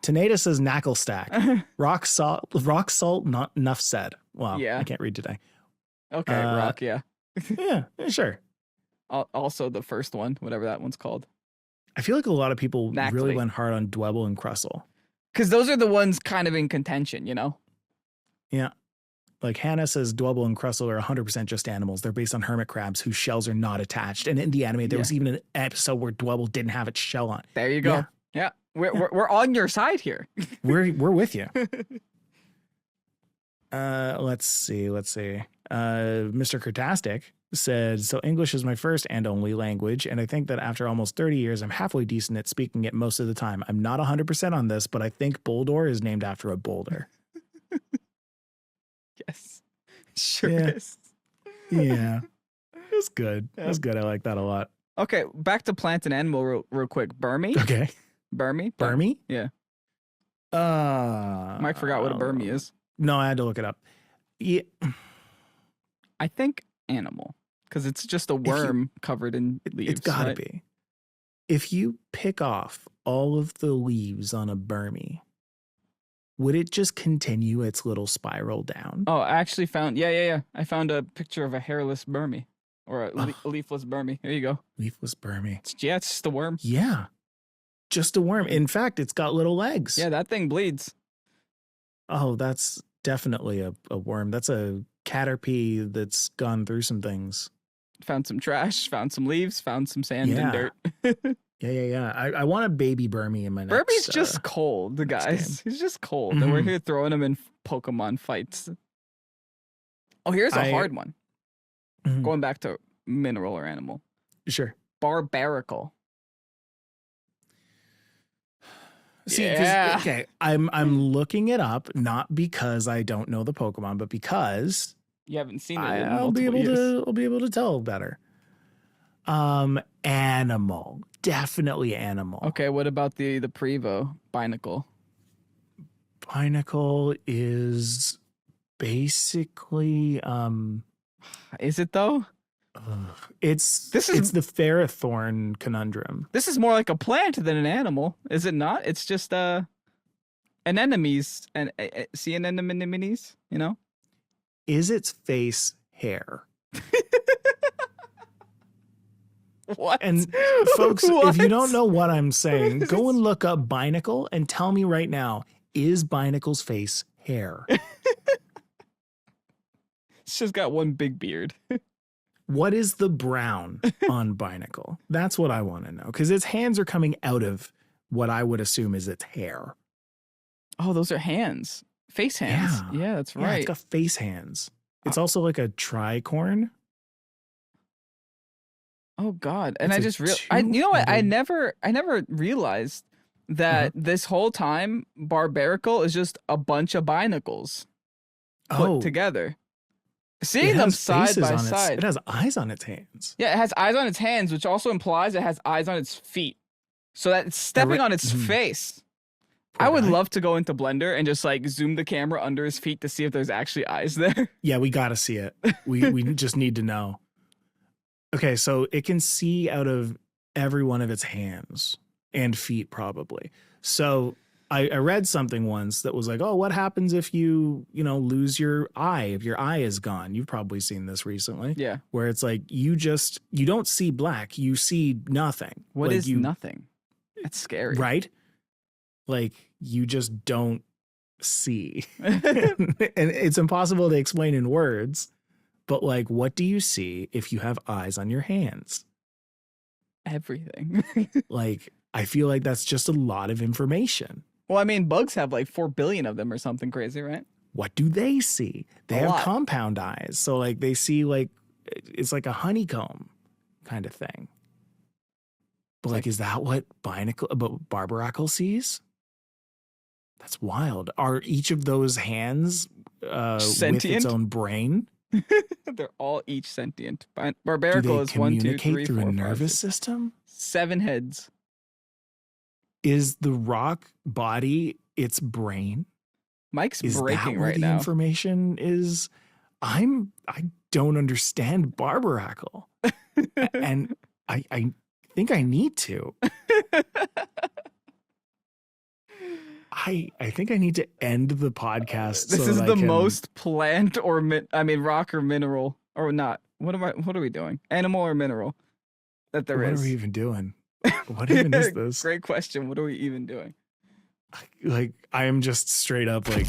Taneda says Knackle Stack. Rock salt, not enough said. Wow, yeah. I can't read today.
Okay, rock, yeah.
Yeah, sure.
Also the first one, whatever that one's called.
I feel like a lot of people really went hard on Dwebble and Crustle.
Because those are the ones kind of in contention, you know?
Yeah. Like Hannah says Dwebble and Crustle are 100% just animals. They're based on hermit crabs whose shells are not attached. And in the anime, there was even an episode where Dwebble didn't have it's shell on.
There you go. Yeah. We're on your side here.
We're with you. Let's see. Mr. Kertastic said, so English is my first and only language, and I think that after almost 30 years, I'm halfway decent at speaking it most of the time. I'm not 100% on this, but I think Boldor is named after a boulder.
Yes. Sure is.
Yeah. It's good. That's good. I like that a lot.
Okay, back to plant and animal real quick. Burmy?
Okay.
Burmy? Yeah. Mike forgot what a Burmy is.
No, I had to look it up. Yeah.
I think animal, because it's just a worm covered in leaves.
It's gotta be. If you pick off all of the leaves on a Burmy, would it just continue its little spiral down?
Oh, I actually found, yeah. I found a picture of a hairless Burmy, or a leafless Burmy. Here you go.
Leafless Burmy.
It's just a worm.
Yeah. Just a worm. In fact, it's got little legs.
Yeah, that thing bleeds.
Oh, that's definitely a worm. That's a caterpie that's gone through some things.
Found some trash, found some leaves, found some sand and dirt.
Yeah. I want a baby Burmy in my next.
Burmy's just cold, guys. He's just cold. And we're here throwing him in Pokemon fights. Oh, here's a hard one. Going back to mineral or animal.
Sure.
Barbarical.
See, okay, I'm looking it up not because I don't know the Pokemon, but because
you haven't seen it.
I'll be able to tell better. Animal, definitely animal.
Okay, what about the Prevo Binacle?
Binacle is basically
Is it though?
It's the Ferrothorn conundrum.
This is more like a plant than an animal, is it not? It's just anemones and sea anemones, you know?
Is its face hair?
What?
And folks, if you don't know what I'm saying, go and look up Binacle and tell me right now, is Binacle's face hair?
It's just got one big beard.
What is the brown on Binacle? That's what I want to know. Because its hands are coming out of what I would assume is its hair.
Oh, those are hands. Face hands. Yeah, that's right.
Yeah, it's got face hands. It's also like a tricorn.
Oh God! And I just you know what? I never realized that this whole time Barbaracle is just a bunch of Binacles put together. Seeing them side by side.
It has eyes on its hands.
Yeah, it has eyes on its hands, which also implies it has eyes on its feet. So that it's stepping on its face. I would love to go into Blender and just like zoom the camera under his feet to see if there's actually eyes there.
Yeah, we got to see it. We just need to know. Okay, so it can see out of every one of its hands and feet probably. So I read something once that was like, oh, what happens if you lose your eye, if your eye is gone? You've probably seen this recently.
Yeah.
Where it's like you don't see black, you see nothing.
What is nothing? That's scary.
Right? Like you just don't see. And it's impossible to explain in words, but like what do you see if you have eyes on your hands?
Everything.
Like I feel like that's just a lot of information.
Well, I mean, bugs have like 4 billion of them or something crazy, right?
What do they see? They have compound eyes. So like they see like, it's like a honeycomb kind of thing. But like, is that what Barbaracle sees? That's wild. Are each of those hands with its own brain?
They're all each sentient. Barbaracle is 1, 2, 3, 4, 5, 6,
communicate through a nervous system?
7 heads.
Is the rock body its brain?
Mike's breaking right now. Is that where
the information is? I don't understand Barbaracle. And I think I need to. I think I need to end the podcast.
This is the most plant or rock or mineral or not. What are we doing? Animal or mineral that there is.
What are we even doing? What even is this?
Great question. What are we even doing?
Like, I am just straight up like.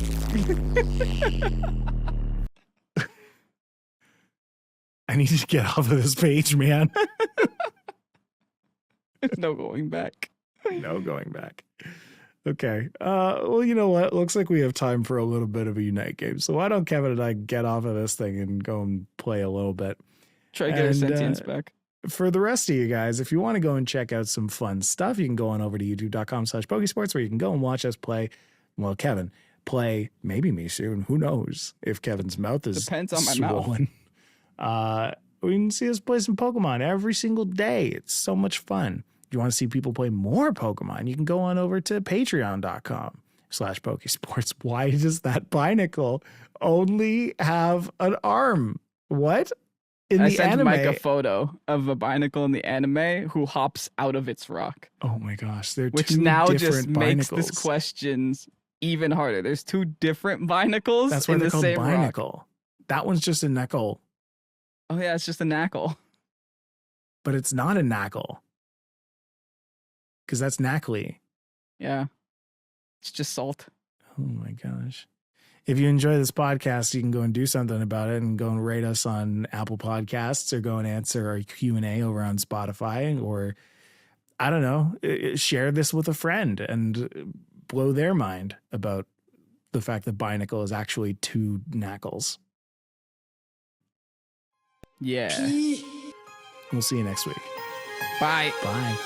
I need to get off of this page, man.
There's no going back.
No going back. Okay. Well, you know what? Looks like we have time for a little bit of a Unite game. So why don't Kevin and I get off of this thing and go and play a little bit?
Try to get our sentience back.
For the rest of you guys, if you want to go and check out some fun stuff, you can go on over to youtube.com/Pokésports where you can go and watch us play. Well, Kevin, play maybe me soon. Who knows if Kevin's mouth is
depends on my
swollen. Mouth. We can see us play some Pokemon every single day. It's so much fun. If you want to see people play more Pokemon, you can go on over to patreon.com/Pokésports. Why does that Binacle only have an arm? What?
I sent Mike a photo of a Binacle in the anime who hops out of its rock.
Oh my gosh, they're
which
two
now
different
just makes
Binacles.
this questions even harder. There's 2 different Binacles.
That's why
in
they're
the
called
same
Binacle.
rock.
That one's just a Knuckle.
Oh yeah, it's just a Knackle.
But it's not a Knackle. Because that's Knackly.
Yeah. It's just salt.
Oh my gosh. If you enjoy this podcast, you can go and do something about it and go and rate us on Apple Podcasts or go and answer our Q&A over on Spotify, or I don't know, share this with a friend and blow their mind about the fact that Binacle is actually 2 Knackles.
Yeah.
We'll see you next week.
Bye.
Bye.